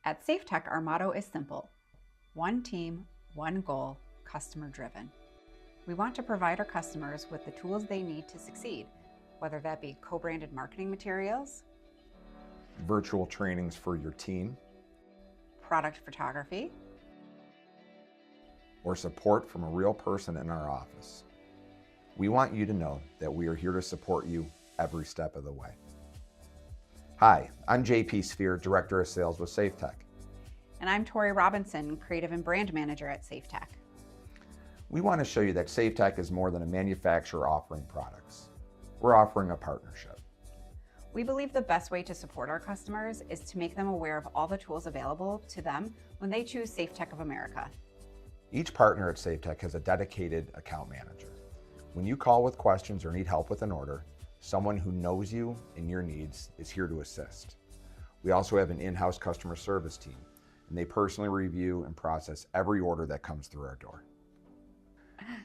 At Safetec, our motto is simple: one team, one goal, customer driven. We want to provide our customers with the tools they need to succeed, whether that be co-branded marketing materials, virtual trainings for your team, product photography, or support from a real person in our office. We want you to know that we are here to support you every step of the way. Hi, I'm JP Sphere, Director of Sales with Safetec. And I'm Tori Robinson, Creative and Brand Manager at Safetec. We want to show you that Safetec is more than a manufacturer offering products. We're offering a partnership. We believe the best way to support our customers is to make them aware of all the tools available to them when they choose Safetec of America. Each partner at Safetec has a dedicated account manager. When you call with questions or need help with an order, someone who knows you and your needs is here to assist. We also have an in-house customer service team, and they personally review and process every order that comes through our door.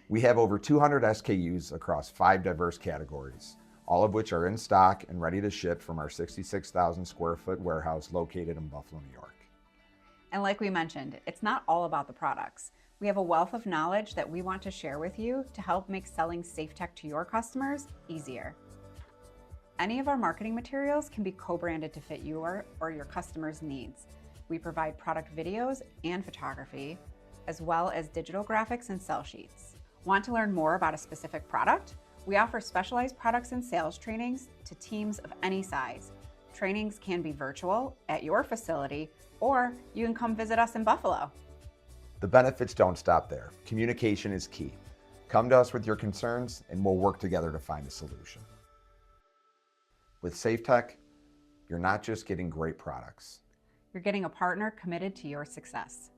We have over 200 SKUs across 5 diverse categories, all of which are in stock and ready to ship from our 66,000 square foot warehouse located in Buffalo, New York. And like we mentioned, it's not all about the products. We have a wealth of knowledge that we want to share with you to help make selling Safetec to your customers easier. Any of our marketing materials can be co-branded to fit your or your customers' needs. We provide product videos and photography, as well as digital graphics and sell sheets. Want to learn more about a specific product? We offer specialized products and sales trainings to teams of any size. Trainings can be virtual at your facility, or you can come visit us in Buffalo. The benefits don't stop there. Communication is key. Come to us with your concerns and we'll work together to find a solution. With Safetec, you're not just getting great products. You're getting a partner committed to your success.